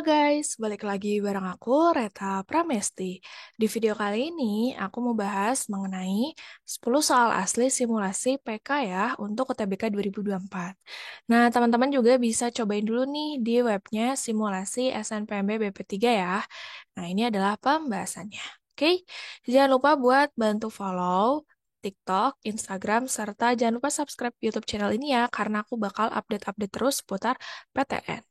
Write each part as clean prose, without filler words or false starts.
Guys, balik lagi bareng aku, Reta Pramesti. Di video kali ini, aku mau bahas mengenai 10 soal asli simulasi PK ya untuk UTBK 2024. Nah, teman-teman juga bisa cobain dulu nih di webnya simulasi SNPMB BP3 ya. Nah, ini adalah pembahasannya. Oke, jangan lupa buat bantu follow TikTok, Instagram, serta jangan lupa subscribe YouTube channel ini ya, karena aku bakal update-update terus seputar PTN.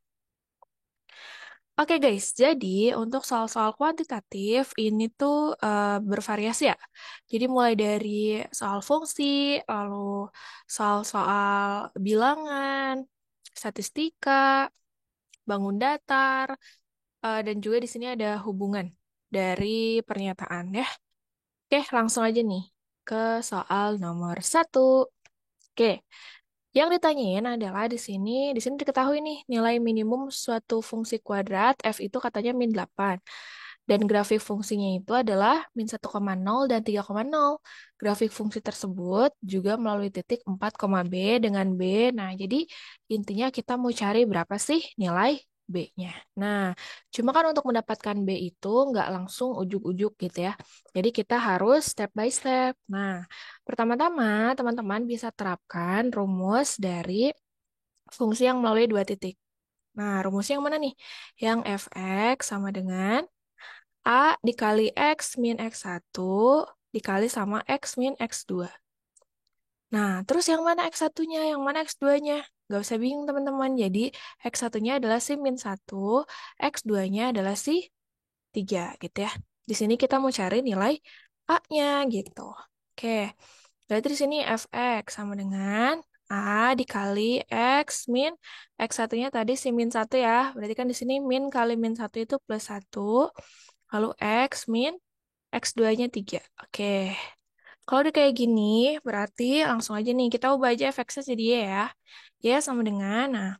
Oke guys, jadi untuk soal-soal kuantitatif ini tuh bervariasi ya. Jadi mulai dari soal fungsi, lalu soal-soal bilangan, statistika, bangun datar, dan juga di sini ada hubungan dari pernyataan ya. Oke, langsung aja nih ke soal nomor satu. Oke, yang ditanyain adalah di sini diketahui nih nilai minimum suatu fungsi kuadrat f itu katanya min 8. Dan grafik fungsinya itu adalah min 1,0 dan 3,0. Grafik fungsi tersebut juga melalui titik 4, B dengan B. Nah, jadi intinya kita mau cari berapa sih nilai B-nya. Nah, cuma kan untuk mendapatkan B itu nggak langsung ujuk-ujuk gitu ya. Jadi kita harus step by step. Nah, pertama-tama, teman-teman bisa terapkan rumus dari fungsi yang melalui dua titik. Nah, rumusnya yang mana nih? Yang fx sama dengan A dikali X min X1 dikali sama X min X2. Nah, terus yang mana X1-nya? Yang mana X2-nya? Gak usah bingung teman-teman. Jadi, X1-nya adalah si min 1, X2-nya adalah si 3 gitu ya. Di sini kita mau cari nilai A-nya gitu. Oke, berarti di sini fx sama dengan A dikali X min X1-nya tadi si min 1 ya. Berarti kan di sini min kali min 1 itu plus 1. Lalu X min X2-nya 3. Oke. Kalau udah kayak gini, berarti langsung aja nih. Kita ubah aja fx-nya jadi Y ya. Y sama dengan, nah,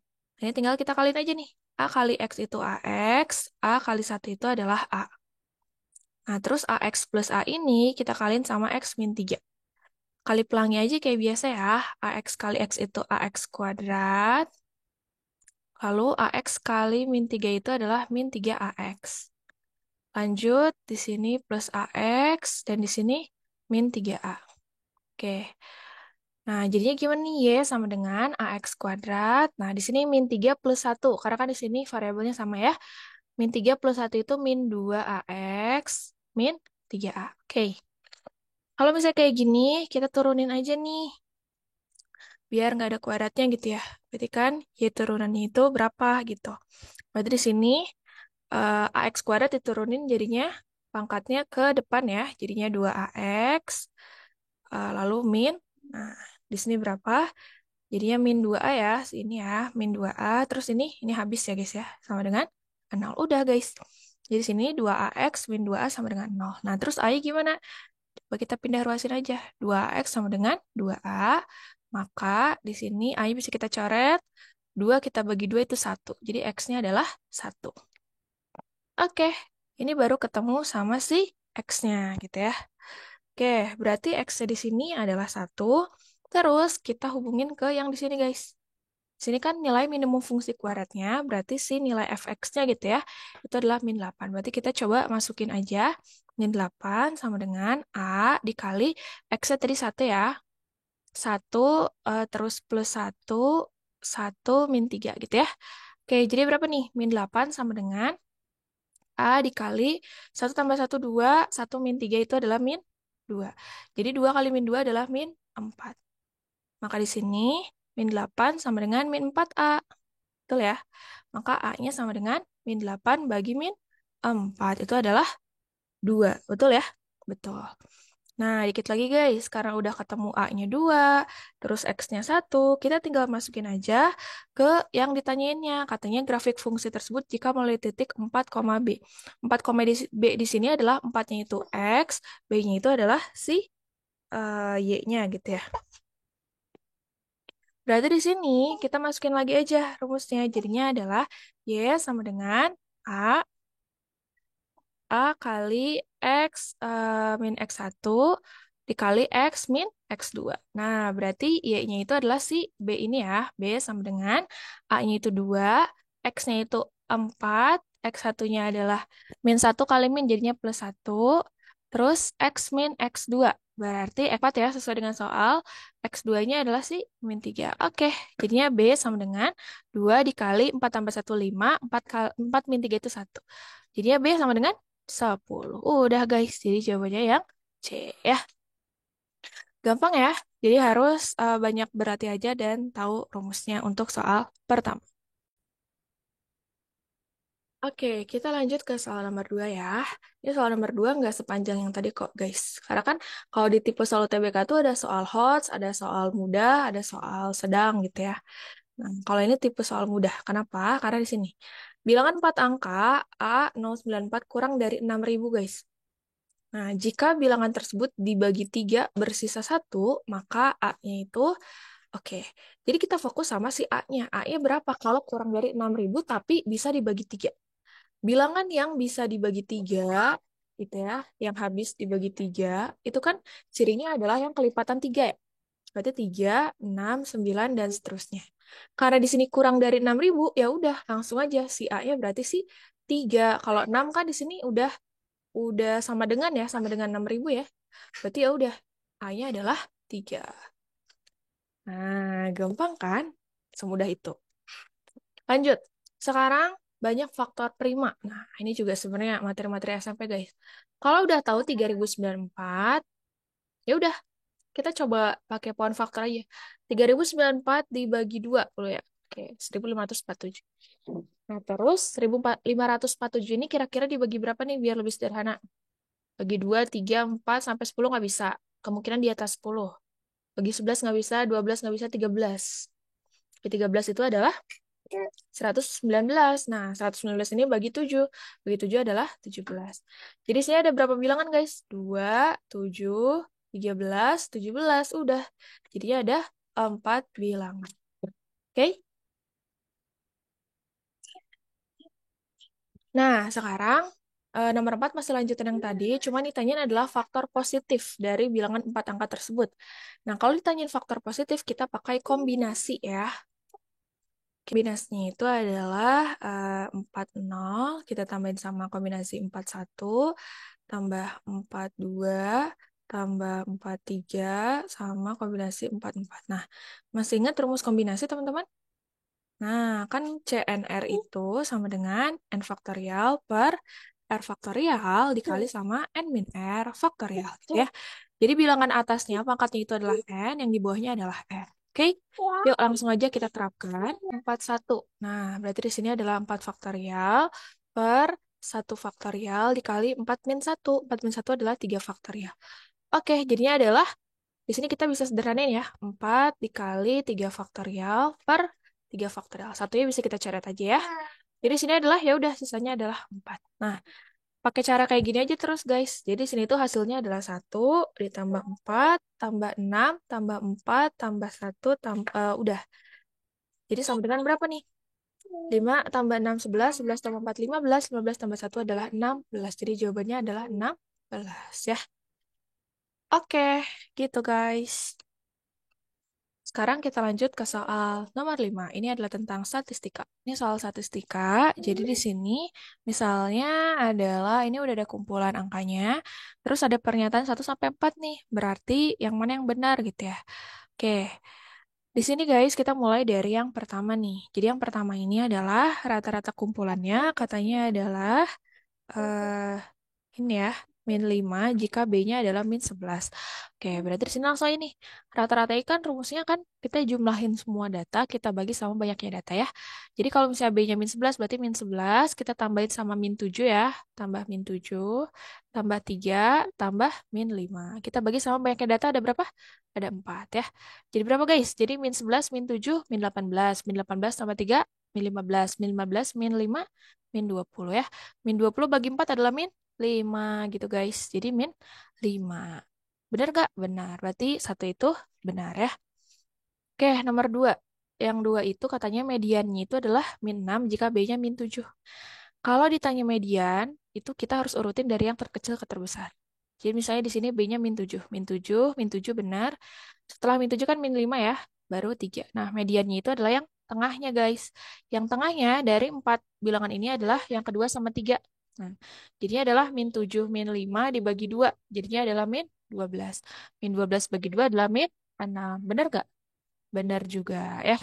ini tinggal kita kaliin aja nih. A kali X itu AX, A kali 1 itu adalah A. Nah, terus AX plus A ini kita kaliin sama X min 3. Kali pelangnya aja kayak biasa ya. AX kali X itu AX kuadrat. Lalu AX kali min 3 itu adalah min 3AX. Lanjut, di sini plus AX, dan di sini min 3A. Oke. Nah, jadinya gimana nih? Y sama dengan AX kuadrat. Nah, di sini min 3 plus 1. Karena kan di sini variabelnya sama ya. Min 3 plus 1 itu min 2AX, min 3A. Oke. Kalau misalnya kayak gini, kita turunin aja nih. Biar nggak ada kuadratnya gitu ya. Berarti kan Y turunannya itu berapa gitu. Berarti di sini AX kuadrat diturunin jadinya pangkatnya ke depan ya. Jadinya 2AX. Lalu min. Nah, di sini berapa? Jadinya min 2A ya. Sini ya. Min 2A. Terus ini habis ya guys ya. Sama dengan 0. Udah guys. Jadi sini 2AX min 2A sama dengan 0. Nah, terus A-nya gimana? Coba kita pindah ruasin aja. 2X sama dengan 2A. Maka di sini A-nya bisa kita coret. 2 kita bagi 2 itu 1. Jadi X-nya adalah 1. Oke, ini baru ketemu sama si X-nya gitu ya. Oke, berarti X-nya di sini adalah 1. Terus kita hubungin ke yang di sini guys. Di sini kan nilai minimum fungsi kuadratnya, berarti si nilai fx-nya gitu ya, itu adalah min 8. Berarti kita coba masukin aja min 8 sama dengan A dikali X-nya tadi 1 ya. 1 terus plus 1, 1 min 3 gitu ya. Oke, jadi berapa nih? Min 8 sama dengan A dikali 1 tambah 1, 2, 1 min 3 itu adalah min 2. Jadi 2 kali min 2 adalah min 4. Maka di sini min 8 sama dengan min 4A. Betul ya? Maka A-nya sama dengan min 8 bagi min 4. Itu adalah 2. Betul ya? Betul. Nah, dikit lagi guys. Karena udah ketemu A-nya 2, terus X-nya 1, kita tinggal masukin aja ke yang ditanyainnya. Katanya grafik fungsi tersebut jika melalui titik 4, B. 4, B di sini adalah 4-nya itu X, B-nya itu adalah si Y-nya gitu ya. Berarti di sini kita masukin lagi aja rumusnya. Jadinya adalah Y sama dengan A kali X min X1 dikali X min X2. Nah, berarti Y-nya itu adalah si B ini ya. B sama dengan A-nya itu 2, X-nya itu 4, X1-nya adalah min 1 kali min jadinya plus 1. Terus X min X2. Berarti X4 ya, sesuai dengan soal. X2-nya adalah si min 3. Oke, jadinya B sama dengan 2 dikali 4 tambah 1, 5. 4 min 3 itu 1. Jadinya B sama dengan 10. Udah guys, jadi jawabannya yang C ya. Gampang ya. Jadi harus banyak berhati aja dan tahu rumusnya untuk soal pertama. Oke, kita lanjut ke soal nomor 2 ya. Ini soal nomor 2 nggak sepanjang yang tadi kok, guys. Karena kan kalau di tipe soal UTBK tuh ada soal hot, ada soal mudah, ada soal sedang gitu ya. Nah, kalau ini tipe soal mudah. Kenapa? Karena di sini. Bilangan 4 angka A094 kurang dari 6.000 guys. Nah, jika bilangan tersebut dibagi 3 bersisa 1, maka A-nya itu oke. Jadi kita fokus sama si A-nya. A-nya berapa kalau kurang dari 6.000 tapi bisa dibagi 3? Bilangan yang bisa dibagi 3, gitu ya, yang habis dibagi 3, itu kan cirinya adalah yang kelipatan 3 ya. Berarti 3, 6, 9, dan seterusnya. Karena di sini kurang dari 6.000, ya udah langsung aja si A-nya berarti sih 3. Kalau 6 kan di sini udah sama dengan ya, sama dengan 6.000 ya. Berarti ya udah A-nya adalah 3. Nah, gampang kan? Semudah itu. Lanjut. Sekarang banyak faktor prima. Nah, ini juga sebenarnya materi-materi SMP, guys. Kalau udah tahu 3094, ya udah, kita coba pakai pohon faktor aja. 3094 dibagi 2 dulu ya. Oke, 1547. Nah, terus 1547 ini kira-kira dibagi berapa nih biar lebih sederhana? Bagi 2, 3, 4, sampai 10 nggak bisa. Kemungkinan di atas 10. Bagi 11 nggak bisa, 12 nggak bisa, 13. Bagi 13 itu adalah 119. Nah, 119 ini bagi 7. Bagi 7 adalah 17. Jadi sini ada berapa bilangan, guys? 2, 7, 13, 17. Udah. Jadi ada 4 bilangan. Oke? Nah, sekarang nomor 4 masih lanjutan yang tadi. Cuma ditanyain adalah faktor positif dari bilangan 4 angka tersebut. Nah, kalau ditanyain faktor positif, kita pakai kombinasi ya. Kombinasinya itu adalah 40, kita tambahin sama kombinasi 41, tambah 42, tambah 43, sama kombinasi 44. Nah, masih ingat rumus kombinasi, teman-teman? Nah, kan CNR itu sama dengan N faktorial per R faktorial dikali sama N min R faktorial, gitu ya. Jadi bilangan atasnya pangkatnya itu adalah N, yang di bawahnya adalah R. Oke, yuk langsung aja kita terapkan 41. Nah, berarti di sini adalah 4 faktorial per 1 faktorial dikali 4 min 1. 4 min 1 adalah 3 faktorial. Oke, jadinya adalah, di sini kita bisa sederhanain ya. 4 dikali 3 faktorial per 3 faktorial. Satunya bisa kita coret aja ya. Jadi di sini adalah, ya udah sisanya adalah 4. Nah, pakai cara kayak gini aja terus, guys. Jadi sini tuh hasilnya adalah 1 ditambah 4, tambah 6, tambah 4, tambah 1, udah. Jadi sama dengan berapa nih? 5 tambah 6, 11, 11 tambah 4, 15, 15 tambah 1 adalah 16. Jadi jawabannya adalah 16 ya. Oke, gitu guys. Sekarang kita lanjut ke soal nomor 5. Ini adalah tentang statistika. Ini soal statistika. Jadi di sini misalnya adalah ini udah ada kumpulan angkanya. Terus ada pernyataan 1 sampai 4 nih. Berarti yang mana yang benar gitu ya. Oke. Di sini guys kita mulai dari yang pertama nih. Jadi yang pertama ini adalah rata-rata kumpulannya katanya adalah eh ini ya, min 5 jika B-nya adalah min 11. Oke, berarti di sini langsung ini. Rata-rata kan rumusnya kan kita jumlahin semua data, kita bagi sama banyaknya data ya. Jadi kalau misalnya B-nya min 11, berarti min 11, kita tambahin sama min 7 ya. Tambah min 7, tambah 3, tambah min 5. Kita bagi sama banyaknya data ada berapa? Ada 4 ya. Jadi berapa guys? Jadi min 11, min 7, min 18. Min 18 tambah 3, min 15. Min 15, min 5, min 20 ya. Min 20 bagi 4 adalah min 5 gitu guys. Jadi min 5. Benar gak? Benar. Berarti satu itu benar ya. Oke, nomor 2. Yang 2 itu katanya mediannya itu adalah min 6 jika B-nya min 7. Kalau ditanya median, itu kita harus urutin dari yang terkecil ke terbesar. Jadi misalnya di sini B-nya min 7. Min 7, min 7 benar. Setelah min 7 kan min 5 ya. Baru 3. Nah, mediannya itu adalah yang tengahnya guys. Yang tengahnya dari 4 bilangan ini adalah yang kedua sama 3. Nah, jadinya adalah min 7 min 5 dibagi 2. Jadinya adalah min 12. Min 12 bagi 2 adalah min 6. Benar gak? Benar juga ya.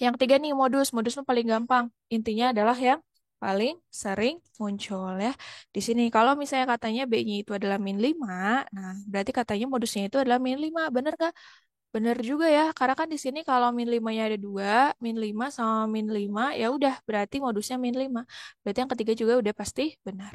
Yang ketiga nih modus. Modus itu paling gampang. Intinya adalah yang paling sering muncul ya. Di sini kalau misalnya katanya B-nya itu adalah min 5, nah berarti katanya modusnya itu adalah min 5. Benar gak? Bener juga ya, karena kan di sini kalau min 5-nya ada 2, min 5 sama min 5, ya udah berarti modusnya min 5. Berarti yang ketiga juga udah pasti benar.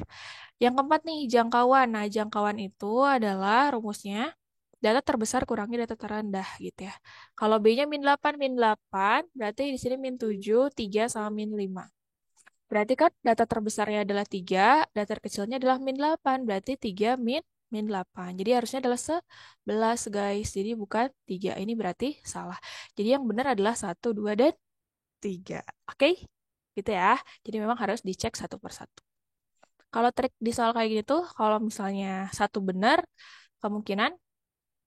Yang keempat nih, jangkauan. Nah, jangkauan itu adalah rumusnya data terbesar kurangi data terendah gitu ya. Kalau B-nya min 8, min 8, berarti di sini min 7, 3 sama min 5. Berarti kan data terbesarnya adalah 3, data terkecilnya adalah min 8. Berarti 3 min 8. Jadi harusnya adalah 11 guys. Jadi bukan 3. Ini berarti salah. Jadi yang benar adalah 1, 2, dan 3. Oke? Gitu ya. Jadi memang harus dicek satu per satu. Kalau trik di soal kayak gini tuh, kalau misalnya satu benar, kemungkinan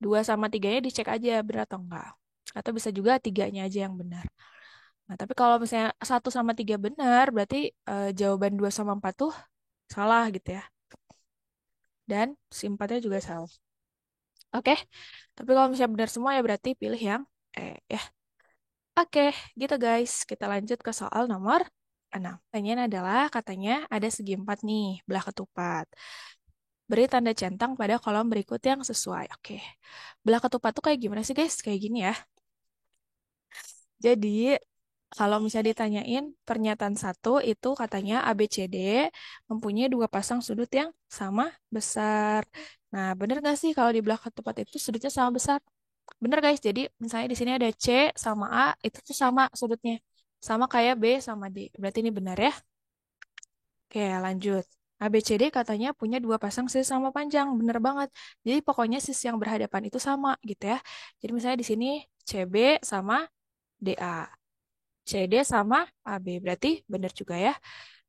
2 sama 3-nya dicek aja benar atau enggak. Atau bisa juga 3-nya aja yang benar. Nah, tapi kalau misalnya 1 sama 3 benar, berarti jawaban 2 sama 4 tuh salah gitu ya. Dan si 4-nya juga salah. Oke, tapi kalau misalnya benar semua ya berarti pilih yang ya. Oke, gitu guys. Kita lanjut ke soal nomor 6. Pertanyaan adalah katanya ada segi 4 nih, belah ketupat. Beri tanda centang pada kolom berikut yang sesuai. Oke, belah ketupat tuh kayak gimana sih guys? Kayak gini ya. Jadi, kalau misalnya ditanyain pernyataan satu itu katanya ABCD mempunyai dua pasang sudut yang sama besar. Nah, bener nggak sih kalau di belah ketupat itu sudutnya sama besar? Bener guys, jadi misalnya di sini ada C sama A, itu tuh sama sudutnya. Sama kayak B sama D. Berarti ini benar ya? Oke, lanjut. ABCD katanya punya dua pasang sisi sama panjang, bener banget. Jadi pokoknya sisi yang berhadapan itu sama gitu ya. Jadi misalnya di sini CB sama DA. CD sama AB. Berarti benar juga ya.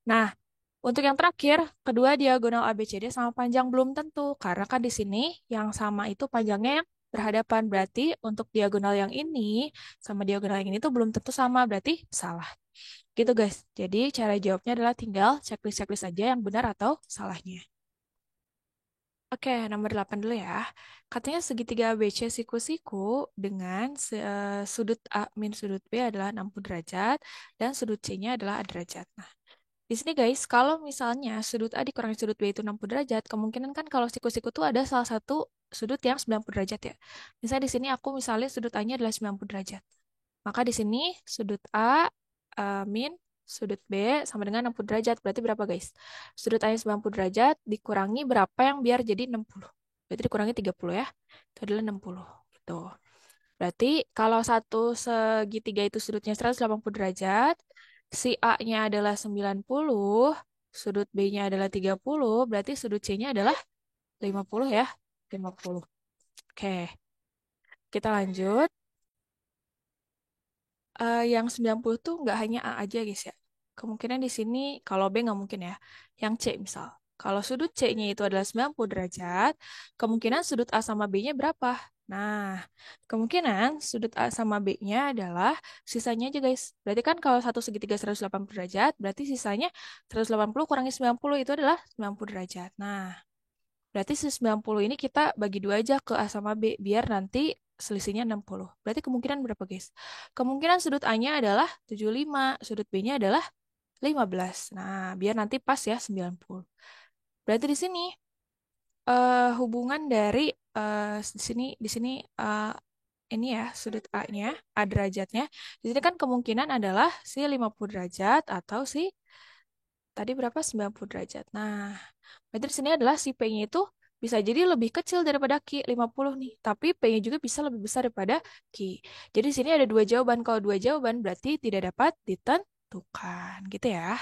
Nah, untuk yang terakhir, kedua diagonal ABCD sama panjang belum tentu. Karena kan di sini yang sama itu panjangnya yang berhadapan. Berarti untuk diagonal yang ini sama diagonal yang ini tuh belum tentu sama. Berarti salah. Gitu guys. Jadi cara jawabnya adalah tinggal checklist-checklist aja yang benar atau salahnya. Oke, nomor 8 dulu ya. Katanya segitiga ABC siku-siku dengan sudut A min sudut B adalah 60 derajat dan sudut C-nya adalah A derajat. Nah, di sini guys, kalau misalnya sudut A dikurangi sudut B itu 60 derajat, kemungkinan kan kalau siku-siku itu ada salah satu sudut yang 90 derajat ya. Misalnya di sini aku misalnya sudut A-nya adalah 90 derajat. Maka di sini sudut A min sudut B sama dengan 60 derajat. Berarti berapa guys? Sudut A-nya 90 derajat dikurangi berapa yang biar jadi 60. Berarti dikurangi 30 ya. Itu adalah 60. Gitu. Berarti kalau satu segitiga itu sudutnya 180 derajat, si A-nya adalah 90, sudut B-nya adalah 30, berarti sudut C-nya adalah 50 ya. 50. Oke, kita lanjut. Yang 90 tuh nggak hanya A aja guys ya. Kemungkinan di sini kalau B nggak mungkin ya. Yang C misal. Kalau sudut C-nya itu adalah 90 derajat, kemungkinan sudut A sama B-nya berapa? Nah, kemungkinan sudut A sama B-nya adalah sisanya aja guys. Berarti kan kalau satu segitiga 180 derajat, berarti sisanya 180 kurangi 90 itu adalah 90 derajat. Nah, berarti 90 ini kita bagi dua aja ke A sama B, biar nanti selisihnya 60. Berarti kemungkinan berapa, guys? Kemungkinan sudut A-nya adalah 75, sudut B-nya adalah 15. Nah, biar nanti pas ya 90. Berarti di sini hubungan dari di sini eh, ini ya sudut A-nya, A derajatnya. Di sini kan kemungkinan adalah si 50 derajat atau si tadi berapa? 90 derajat. Nah, berarti di sini adalah si P-nya itu bisa jadi lebih kecil daripada Q 50 nih. Tapi P-nya juga bisa lebih besar daripada Q. Jadi di sini ada dua jawaban. Kalau dua jawaban berarti tidak dapat ditentukan. Gitu ya.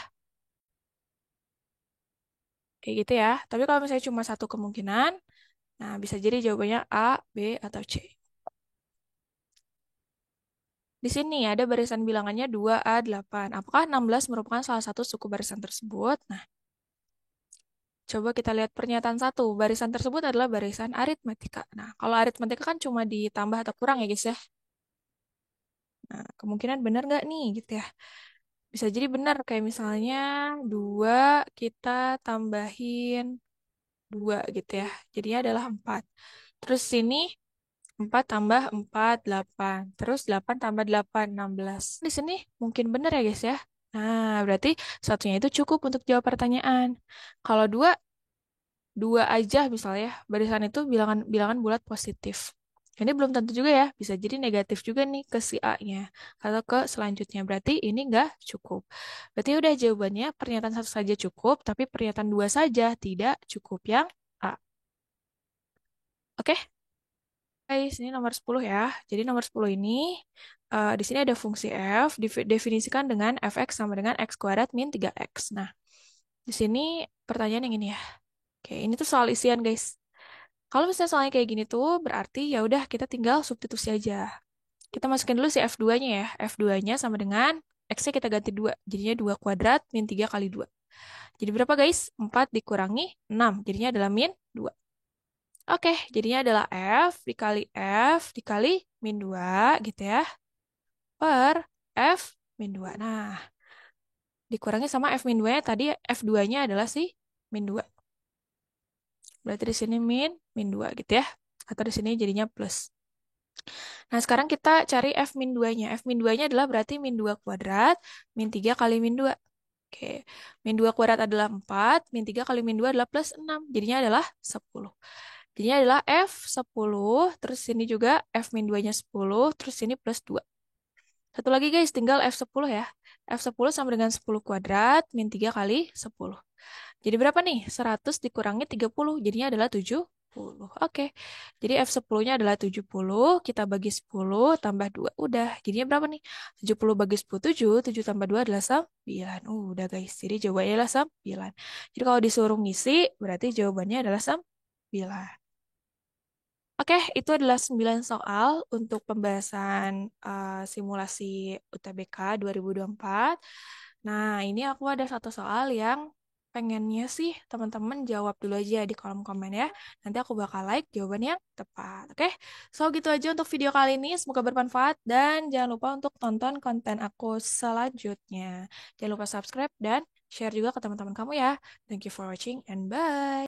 Kayak gitu ya. Tapi kalau misalnya cuma satu kemungkinan, nah bisa jadi jawabannya A, B, atau C. Di sini ada barisan bilangannya 2A8. Apakah 16 merupakan salah satu suku barisan tersebut? Nah, coba kita lihat pernyataan satu. Barisan tersebut adalah barisan aritmetika. Nah, kalau aritmetika kan cuma ditambah atau kurang ya guys ya. Nah, kemungkinan benar nggak nih gitu ya. Bisa jadi benar kayak misalnya 2 kita tambahin 2 gitu ya. Jadinya adalah 4. Terus sini 4 tambah 4, 8. Terus 8 tambah 8, 16. Di sini mungkin benar ya guys ya. Nah, berarti satunya itu cukup untuk jawab pertanyaan. Kalau 2, 2 aja misalnya, barisan itu bilangan bilangan bulat positif. Ini belum tentu juga ya, bisa jadi negatif juga nih ke si A-nya atau ke selanjutnya. Berarti ini nggak cukup. Berarti udah jawabannya pernyataan satu saja cukup, tapi pernyataan dua saja tidak cukup yang A. Oke, guys, ini nomor 10 ya. Jadi nomor 10 ini di sini ada fungsi f definisikan dengan fx sama dengan x kuadrat min 3x. Nah, di sini pertanyaan yang ini ya. Oke, ini tuh soal isian, guys. Kalau misalnya soalnya kayak gini tuh, berarti ya udah kita tinggal substitusi aja. Kita masukin dulu si F2-nya ya. F2-nya sama dengan X-nya kita ganti 2. Jadinya 2 kuadrat min 3 kali 2. Jadi berapa guys? 4 dikurangi 6. Jadinya adalah min 2. Oke, jadinya adalah F dikali min 2 gitu ya. Per F min 2. Nah, dikurangi sama F min 2-nya tadi F2-nya adalah si min 2. Berarti di sini min 2 gitu ya. Atau di sini jadinya plus. Nah, sekarang kita cari F min 2-nya. F min 2-nya adalah berarti min 2 kuadrat, min 3 kali min 2. Oke, min 2 kuadrat adalah 4, min 3 kali min 2 adalah plus 6. Jadinya adalah 10. Jadinya adalah F 10, terus sini juga F min 2-nya 10, terus sini plus 2. Satu lagi guys, tinggal F10 ya. F10 sama dengan 10 kuadrat, min 3 kali 10. Jadi berapa nih? 100 dikurangi 30, jadinya adalah 70. Oke, jadi F10-nya adalah 70, kita bagi 10 tambah 2. Udah, jadinya berapa nih? 70 bagi 10, 7, 7 tambah 2 adalah 9. Udah guys, jadi jawabannya adalah 9. Jadi kalau disuruh ngisi, berarti jawabannya adalah 9. Oke, itu adalah 9 soal untuk pembahasan simulasi UTBK 2024. Nah, ini aku ada satu soal yang pengennya sih teman-teman jawab dulu aja di kolom komen ya. Nanti aku bakal like jawaban yang tepat. Oke, so gitu aja untuk video kali ini. Semoga bermanfaat dan jangan lupa untuk tonton konten aku selanjutnya. Jangan lupa subscribe dan share juga ke teman-teman kamu ya. Thank you for watching and bye.